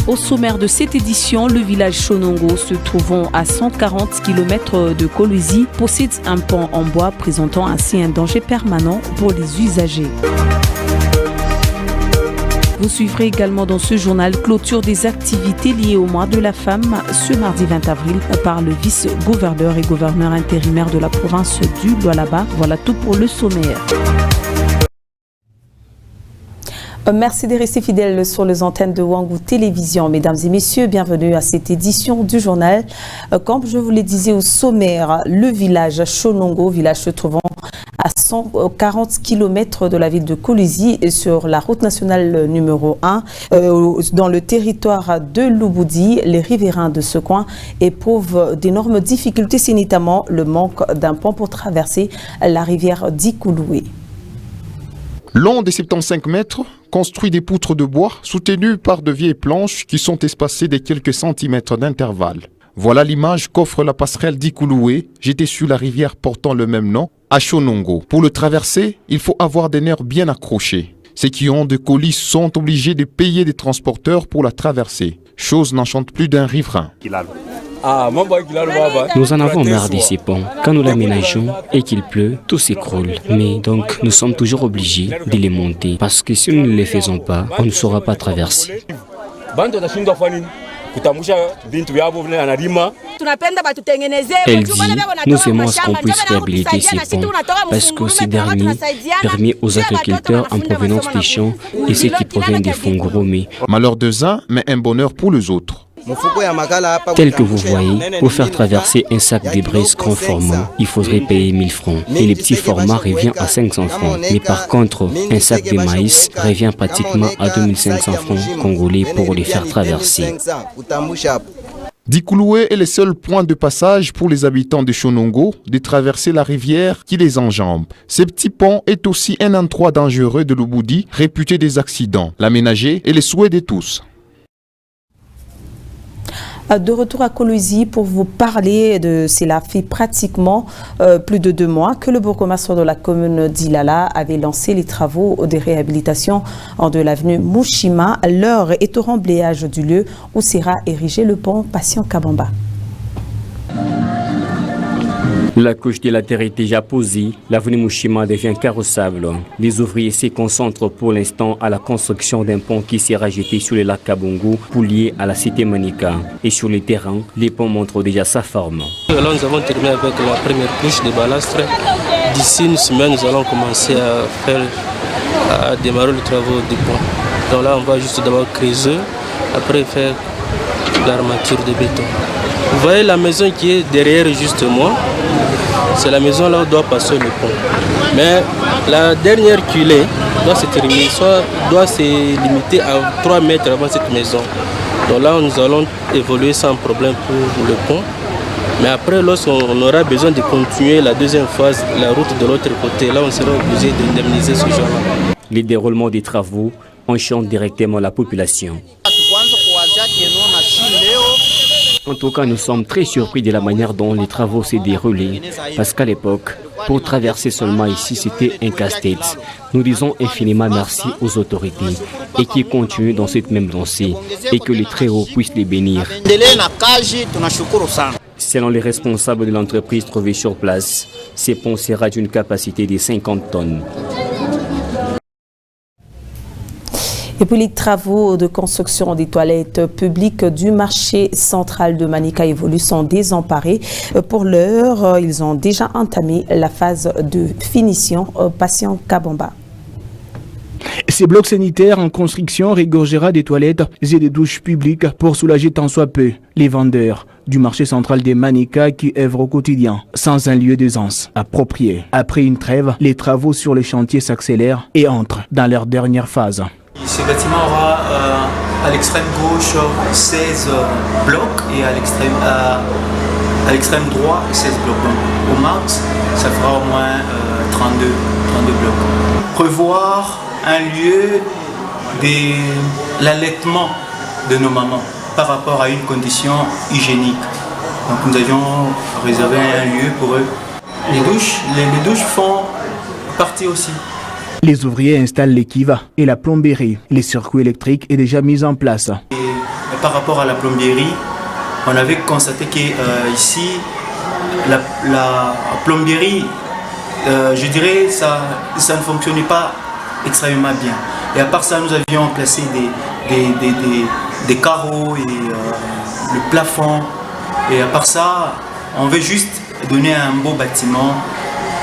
Au sommaire de cette édition, le village Chonongo, se trouvant à 140 km de Kolwezi, possède un pont en bois présentant ainsi un danger permanent pour les usagers. Vous suivrez également dans ce journal clôture des activités liées au mois de la femme ce mardi 20 avril par le vice-gouverneur et gouverneur intérimaire de la province du Lualaba. Voilà tout pour le sommaire. Merci de rester fidèles sur les antennes de Wangou Télévision. Mesdames et messieurs, bienvenue à cette édition du journal. Comme je vous le disais au sommaire, le village Chonongo, village se trouvant à 140 km de la ville de Kolwezi sur la route nationale numéro 1, dans le territoire de Louboudi. Les riverains de ce coin éprouvent d'énormes difficultés, c'est notamment le manque d'un pont pour traverser la rivière d'Ikouloué. Long de 75 mètres, construit des poutres de bois soutenues par de vieilles planches qui sont espacées de quelques centimètres d'intervalle. Voilà l'image qu'offre la passerelle d'Ikouloué, jetée sur la rivière portant le même nom, à Chonongo. Pour le traverser, il faut avoir des nerfs bien accrochés. Ceux qui ont des colis sont obligés de payer des transporteurs pour la traverser. Chose n'enchante plus d'un riverain. Nous en avons marre de ces ponts. Quand nous l'aménageons et qu'il pleut, tout s'écroule. Mais donc, nous sommes toujours obligés de les monter. Parce que si nous ne les faisons pas, on ne saura pas traverser. Elle dit, nous aimons ce qu'on puisse réhabiliter ces ponts parce que ces derniers permettent aux agriculteurs en provenance des champs et ceux qui proviennent des fonds gromés. Malheur des uns, mais un bonheur pour les autres. Tel que vous voyez, pour faire traverser un sac de brises grand format, il faudrait payer 1000 francs. Et les petits formats revient à 500 francs. Mais par contre, un sac de maïs revient pratiquement à 2500 francs congolais pour les faire traverser. D'Ikouloué est le seul point de passage pour les habitants de Chonongo de traverser la rivière qui les enjambe. Ce petit pont est aussi un endroit dangereux de Louboudi, réputé des accidents. L'aménager est le souhait de tous. De retour à Kolwezi pour vous parler de cela fait pratiquement plus de 2 mois que le bourgmestre de la commune d'Ilala avait lancé les travaux de réhabilitation de l'avenue Mouchima. L'heure est au remblayage du lieu où sera érigé le pont Patient Kabamba. La couche de la terre est déjà posée, l'avenue Mouchima devient carrossable. Les ouvriers se concentrent pour l'instant à la construction d'un pont qui sera jeté sur le lac Kabongo pour lier à la cité Manika. Et sur le terrain, les ponts montrent déjà sa forme. Alors nous avons terminé avec la première couche de balastre. D'ici une semaine, nous allons commencer à démarrer les travaux du pont. Donc là, on va juste d'abord creuser, après faire l'armature de béton. Vous voyez la maison qui est derrière juste moi, c'est la maison là où doit passer le pont. Mais la dernière culée doit se terminer, soit doit se limiter à 3 mètres avant cette maison. Donc là, nous allons évoluer sans problème pour le pont. Mais après, lorsqu'on aura besoin de continuer la deuxième phase, la route de l'autre côté, là, on sera obligé d'indemniser ce genre-là. Les déroulements des travaux enchantent directement la population. En tout cas, nous sommes très surpris de la manière dont les travaux s'est déroulés. Parce qu'à l'époque, pour traverser seulement ici, c'était un casse-tête. Nous disons infiniment merci aux autorités et qui continuent dans cette même lancée et que les très hauts puissent les bénir. Selon les responsables de l'entreprise trouvée sur place, ces ponts sera d'une capacité de 50 tonnes. Et puis les travaux de construction des toilettes publiques du marché central de Manika évoluent sont désemparés. Pour l'heure, ils ont déjà entamé la phase de finition. Patient Kabamba. Ces blocs sanitaires en construction régorgera des toilettes et des douches publiques pour soulager tant soit peu les vendeurs du marché central des Manika qui œuvrent au quotidien sans un lieu d'aisance approprié. Après une trêve, les travaux sur les chantiers s'accélèrent et entrent dans leur dernière phase. Ce bâtiment aura à l'extrême gauche 16 blocs et à l'extrême droit 16 blocs. Donc au max, ça fera au moins 32 blocs. Prévoir un lieu de l'allaitement de nos mamans par rapport à une condition hygiénique. Donc nous avions réservé un lieu pour eux. Les douches font partie aussi. Les ouvriers installent les kivas et la plomberie. Les circuits électriques est déjà mis en place. par rapport à la plomberie, on avait constaté qu'ici, la plomberie, je dirais, ça ne fonctionnait pas extrêmement bien. Et à part ça, nous avions placé des carreaux et le plafond. Et à part ça, on veut juste donner un beau bâtiment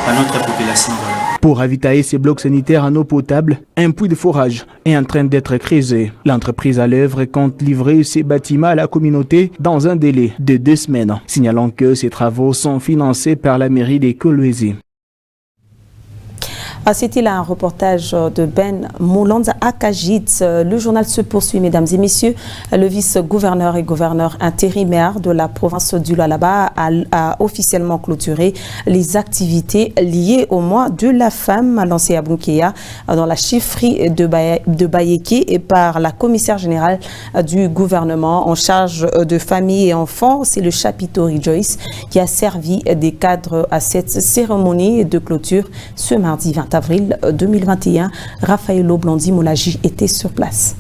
à notre population. Pour ravitailler ces blocs sanitaires en eau potable, un puits de forage est en train d'être creusé. L'entreprise à l'œuvre compte livrer ces bâtiments à la communauté dans un délai de 2 semaines, signalant que ces travaux sont financés par la mairie des Kolwezi. C'était là un reportage de Ben Moulanza à Kajit. Le journal se poursuit, mesdames et messieurs. Le vice-gouverneur et gouverneur intérimaire de la province du Lualaba a officiellement clôturé les activités liées au mois de la femme lancé à Bunkeya dans la chefferie de Bayeke et par la commissaire générale du gouvernement en charge de famille et enfants. C'est le chapiteau Joyce qui a servi des cadres à cette cérémonie de clôture ce mardi 20 avril 2021. Raphaël Oblandi Moulagi était sur place.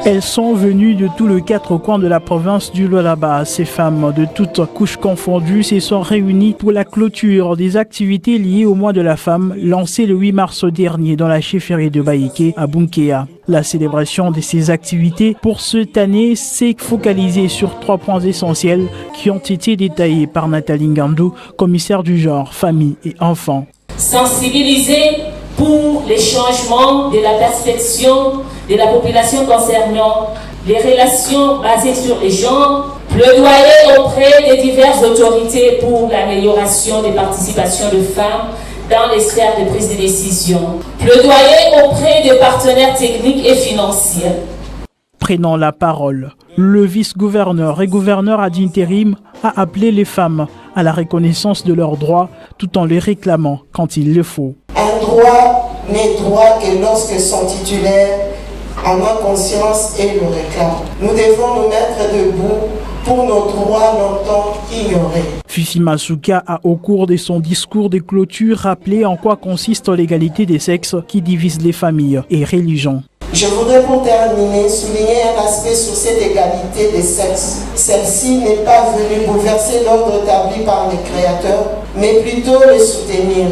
Elles sont venues de tous les 4 coins de la province du Lualaba. Ces femmes de toutes couches confondues se sont réunies pour la clôture des activités liées au mois de la femme lancé le 8 mars dernier dans la chefferie de Bayeke à Bunkeya. La célébration de ces activités pour cette année s'est focalisée sur 3 points essentiels qui ont été détaillés par Nathalie Ngandou, commissaire du genre, famille et enfants. Sensibiliser pour les changements de la perception de la population concernant les relations basées sur les genres, plaidoyer auprès des diverses autorités pour l'amélioration des participations de femmes dans les sphères de prise de décision, plaidoyer auprès des partenaires techniques et financiers. Prenant la parole, le vice-gouverneur et gouverneur ad interim a appelé les femmes à la reconnaissance de leurs droits tout en les réclamant quand il le faut. Un droit n'est droit que lorsque son titulaire en a conscience et le réclame. Nous devons nous mettre debout pour nos droits longtemps ignorés. Fifi Masuka a, au cours de son discours de clôture, rappelé en quoi consiste l'égalité des sexes qui divise les familles et religions. Je voudrais pour terminer souligner un aspect sur cette égalité des sexes. Celle-ci n'est pas venue bouleverser l'ordre établi par les créateurs, mais plutôt le soutenir.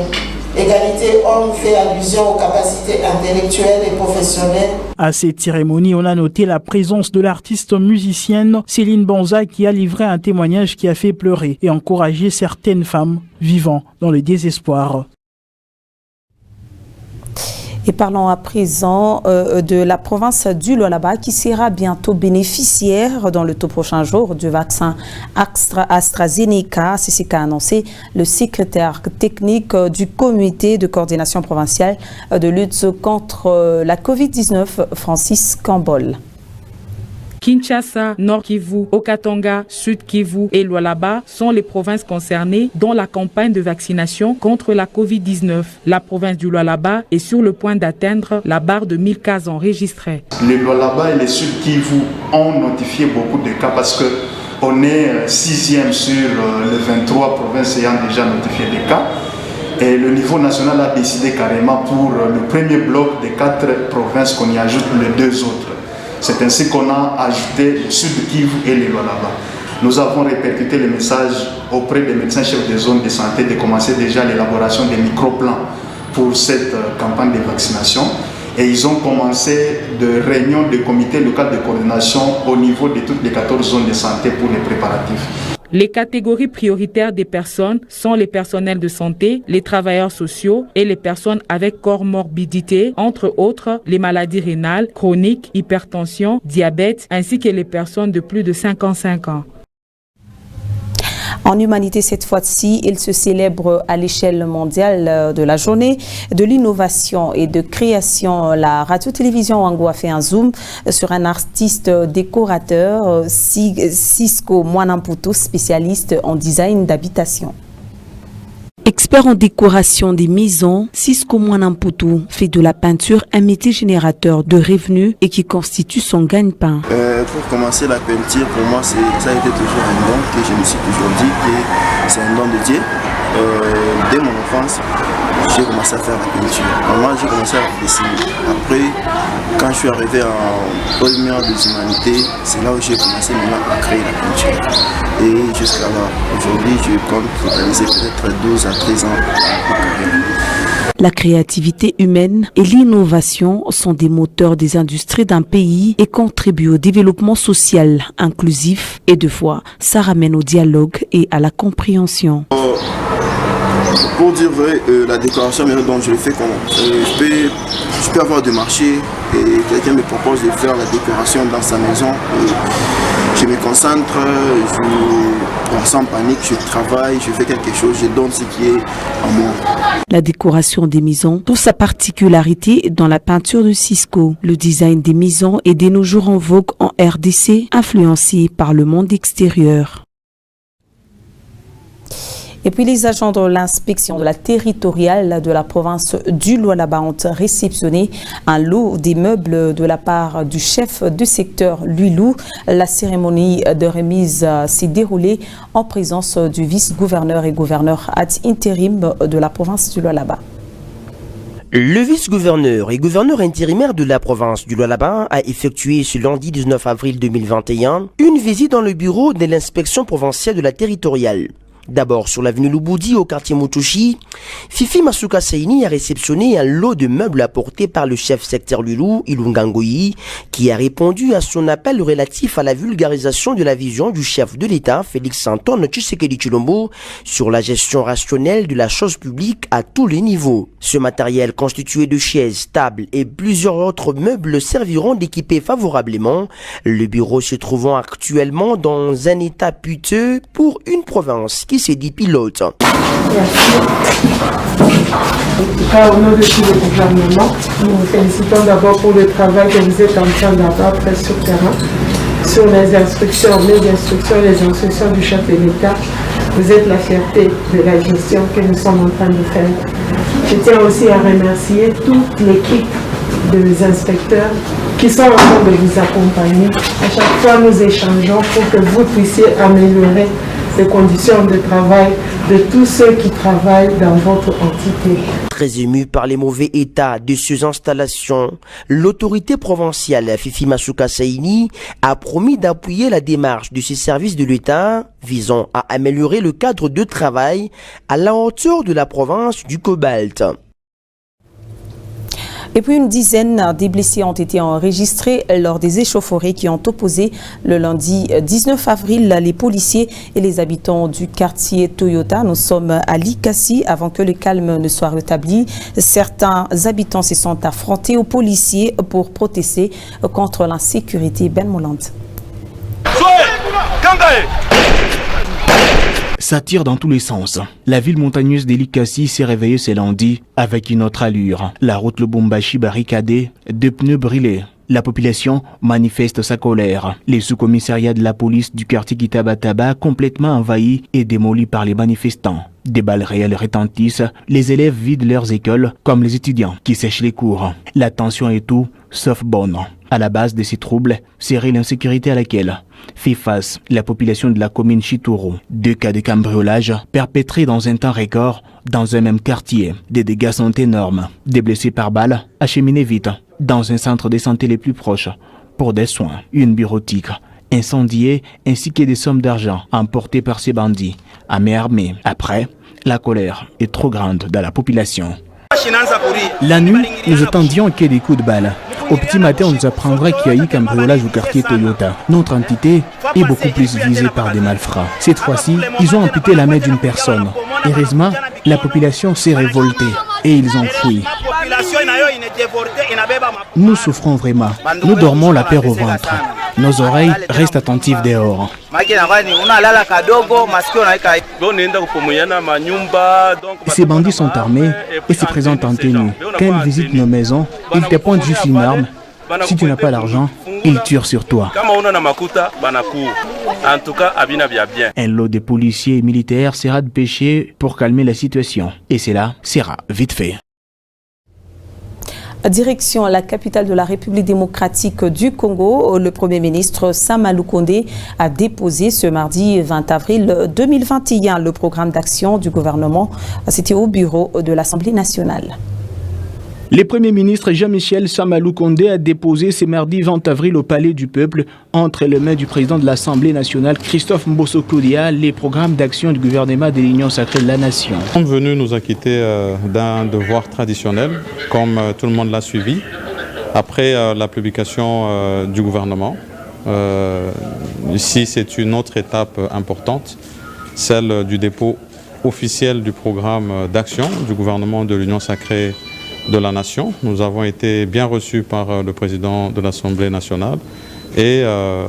Égalité homme fait allusion aux capacités intellectuelles et professionnelles. À cette cérémonie, on a noté la présence de l'artiste musicienne Céline Bonza qui a livré un témoignage qui a fait pleurer et encourager certaines femmes vivant dans le désespoir. Et parlons à présent de la province du Lualaba qui sera bientôt bénéficiaire dans le tout prochain jour du vaccin AstraZeneca. C'est ce qu'a annoncé le secrétaire technique du comité de coordination provinciale de lutte contre la Covid-19, Francis Cambol. Kinshasa, Nord Kivu, Okatonga, Sud Kivu et Lualaba sont les provinces concernées dans la campagne de vaccination contre la Covid-19. La province du Lualaba est sur le point d'atteindre la barre de 1000 cas enregistrés. Le Lualaba et le Sud Kivu ont notifié beaucoup de cas parce qu'on est 6e sur les 23 provinces ayant déjà notifié des cas. Et le niveau national a décidé carrément pour le premier bloc des 4 provinces qu'on y ajoute les 2 autres. C'est ainsi qu'on a ajouté le Sud Kivu et le Lualaba. Nous avons répercuté le message auprès des médecins chefs des zones de santé de commencer déjà l'élaboration des micro-plans pour cette campagne de vaccination. Et ils ont commencé de réunions de comités local de coordination au niveau de toutes les 14 zones de santé pour les préparatifs. Les catégories prioritaires des personnes sont les personnels de santé, les travailleurs sociaux et les personnes avec comorbidité, entre autres les maladies rénales, chroniques, hypertension, diabète, ainsi que les personnes de plus de 55 ans. En humanité, cette fois-ci, il se célèbre à l'échelle mondiale de la journée de l'innovation et de création. La radio-télévision Wangu a fait un zoom sur un artiste décorateur, Cisco Mwanamputu, spécialiste en design d'habitation. Expert en décoration des maisons, Cisco Mwanamputu fait de la peinture un métier générateur de revenus et qui constitue son gagne-pain. Pour commencer la peinture, pour moi, ça a été toujours un don que je me suis toujours dit que c'est un don de Dieu. dès mon enfance, j'ai commencé à faire la peinture. Normalement, j'ai commencé à dessiner. Après, quand je suis arrivé en première des humanités, c'est là où j'ai commencé maintenant à créer la peinture. Et jusqu'à là, aujourd'hui, je compte réaliser peut-être 12 à 13 ans. La créativité humaine et l'innovation sont des moteurs des industries d'un pays et contribuent au développement social inclusif et de fois, ça ramène au dialogue et à la compréhension. Pour dire vrai, la décoration, dont je le fais, je peux avoir des marchés et quelqu'un me propose de faire la décoration dans sa maison. Je me concentre, sans panique, je travaille, je fais quelque chose, je donne ce qui est en moi. La décoration des maisons trouve sa particularité dans la peinture de Cisco. Le design des maisons est de nos jours en vogue en RDC, influencé par le monde extérieur. Et puis les agents de l'inspection de la territoriale de la province du Lualaba ont réceptionné un lot d'immeubles de la part du chef du secteur Luilou. La cérémonie de remise s'est déroulée en présence du vice-gouverneur et gouverneur ad intérim de la province du Lualaba. Le vice-gouverneur et gouverneur intérimaire de la province du Lualaba a effectué ce lundi 19 avril 2021 une visite dans le bureau de l'inspection provinciale de la territoriale. D'abord, sur l'avenue Luboudi, au quartier Moutouchi, Fifi Masuka Saini a réceptionné un lot de meubles apportés par le chef secteur Lulou, Ilungangoyi, qui a répondu à son appel relatif à la vulgarisation de la vision du chef de l'État, Félix-Antoine Tshisekedi Tshilombo, sur la gestion rationnelle de la chose publique à tous les niveaux. Ce matériel constitué de chaises, tables et plusieurs autres meubles serviront d'équiper favorablement le bureau se trouvant actuellement dans un état piteux pour une province qui se dit pilote. Merci. En tout cas, au nom de tout le gouvernement, nous vous félicitons d'abord pour le travail que vous êtes en train d'avoir sur le terrain, sur les instructions du chef de l'État. Vous êtes la fierté de la gestion que nous sommes en train de faire. Je tiens aussi à remercier toute l'équipe des inspecteurs qui sont en train de vous accompagner. À chaque fois, nous échangeons pour que vous puissiez améliorer les conditions de travail de tous ceux qui travaillent dans votre entité. Très ému par les mauvais états de ces installations, l'autorité provinciale Fifi Masuka Saini a promis d'appuyer la démarche de ces services de l'État visant à améliorer le cadre de travail à la hauteur de la province du Cobalt. Et puis une dizaine de blessés ont été enregistrés lors des échauffourées qui ont opposé le lundi 19 avril les policiers et les habitants du quartier Toyota. Nous sommes à Likasi avant que le calme ne soit rétabli. Certains habitants se sont affrontés aux policiers pour protester contre l'insécurité. Ben Moland. Ça tire dans tous les sens. La ville montagneuse d'Elikasi s'est réveillée ce lundi avec une autre allure. La route Lubumbashi barricadée, 2 pneus brûlés. La population manifeste sa colère. Les sous-commissariats de la police du quartier Kitabataba complètement envahis et démolis par les manifestants. Des balles réelles retentissent, les élèves vident leurs écoles comme les étudiants qui sèchent les cours. La tension est tout sauf bonne. À la base de ces troubles, c'est l'insécurité à laquelle fait face la population de la commune Chitoro. 2 cas de cambriolage perpétrés dans un temps record dans un même quartier. Des dégâts sont énormes. Des blessés par balle acheminés vite dans un centre de santé les plus proches pour des soins. Une bureautique incendiée ainsi que des sommes d'argent emportées par ces bandits à main armée. Après, la colère est trop grande dans la population. La nuit, nous attendions qu'il y ait des coups de balle. Au petit matin, on nous apprendra qu'il y a eu cambriolage au quartier Toyota. Notre entité est beaucoup plus visée par des malfrats. Cette fois-ci, ils ont amputé la main d'une personne. Heureusement, la population s'est révoltée et ils ont fui. Nous souffrons vraiment. Nous dormons la peur au ventre. Nos oreilles restent attentives dehors. Ces bandits sont armés et se présentent en tenue. Quand ils visitent nos maisons, ils te pointent juste une arme. Si tu n'as pas l'argent, ils tirent sur toi. Un lot de policiers et militaires sera dépêché pour calmer la situation. Et cela sera vite fait. Direction la capitale de la République démocratique du Congo, le Premier ministre Sama Lukonde a déposé ce mardi 20 avril 2021 le programme d'action du gouvernement. C'était au bureau de l'Assemblée nationale. Le Premier ministre Jean-Michel Sama Lukonde a déposé ce mardi 20 avril au Palais du Peuple, entre les mains du président de l'Assemblée nationale, Christophe Mbosso-Koudia, les programmes d'action du gouvernement de l'Union sacrée de la Nation. Nous sommes venus nous acquitter d'un devoir traditionnel, comme tout le monde l'a suivi, après la publication du gouvernement. Ici, c'est une autre étape importante, celle du dépôt officiel du programme d'action du gouvernement de l'Union sacrée de la Nation. Nous avons été bien reçus par le président de l'Assemblée nationale et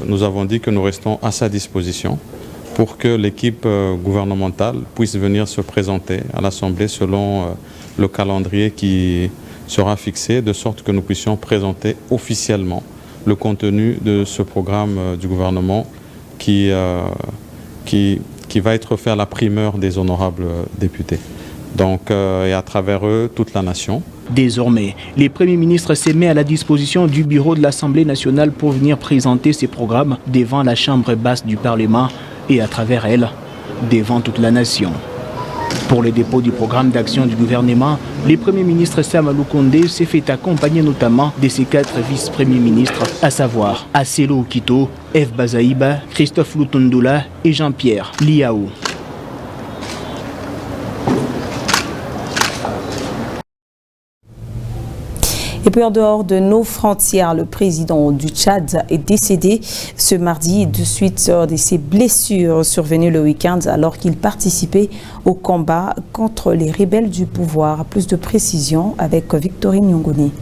nous avons dit que nous restons à sa disposition pour que l'équipe gouvernementale puisse venir se présenter à l'Assemblée selon le calendrier qui sera fixé, de sorte que nous puissions présenter officiellement le contenu de ce programme du gouvernement qui va être fait à la primeur des honorables députés. Donc, et à travers eux, toute la nation. Désormais, le Premier ministre se met à la disposition du bureau de l'Assemblée nationale pour venir présenter ses programmes devant la Chambre basse du Parlement et à travers elle, devant toute la nation. Pour le dépôt du programme d'action du gouvernement, le Premier ministre Sama Lukonde s'est fait accompagner notamment de ses 4 vice-premiers ministres, à savoir Aselo Okito, Eve Bazaïba, Christophe Lutundula et Jean-Pierre Liao. Et puis en dehors de nos frontières, le président du Tchad est décédé ce mardi de suite de ses blessures survenues le week-end alors qu'il participait au combat contre les rebelles du pouvoir. Plus de précisions avec Victorine Nyongoni.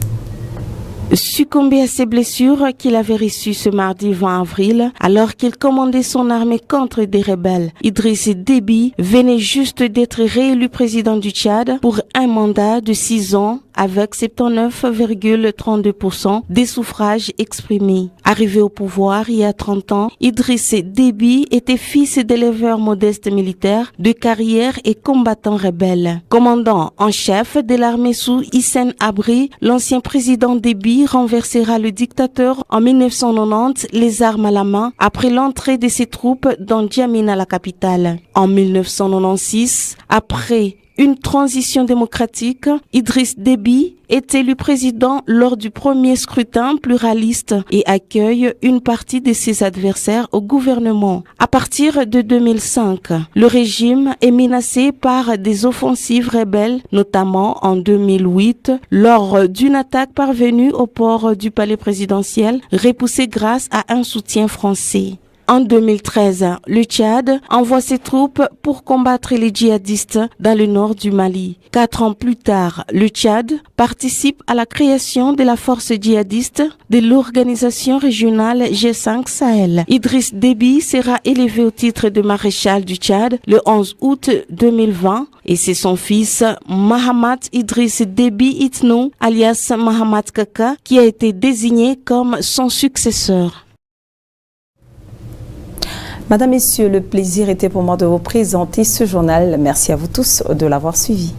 Succombé à ses blessures qu'il avait reçues ce mardi 20 avril, alors qu'il commandait son armée contre des rebelles. Idriss Déby venait juste d'être réélu président du Tchad pour un mandat de 6 ans avec 79,32% des suffrages exprimés. Arrivé au pouvoir il y a 30 ans, Idriss Déby était fils d'éleveurs modestes militaires de carrière et combattant rebelle. Commandant en chef de l'armée sous Hissène Abri, l'ancien président Déby renversera le dictateur en 1990, les armes à la main, après l'entrée de ses troupes dans N'Djamena, la capitale. En 1996, après une transition démocratique, Idriss Déby est élu président lors du premier scrutin pluraliste et accueille une partie de ses adversaires au gouvernement. À partir de 2005, le régime est menacé par des offensives rebelles, notamment en 2008, lors d'une attaque parvenue au port du palais présidentiel, repoussée grâce à un soutien français. En 2013, le Tchad envoie ses troupes pour combattre les djihadistes dans le nord du Mali. 4 ans plus tard, le Tchad participe à la création de la force djihadiste de l'organisation régionale G5 Sahel. Idriss Déby sera élevé au titre de maréchal du Tchad le 11 août 2020 et c'est son fils Mahamat Idriss Déby Itno, alias Mahamat Kaka, qui a été désigné comme son successeur. Madame, Messieurs, le plaisir était pour moi de vous présenter ce journal. Merci à vous tous de l'avoir suivi.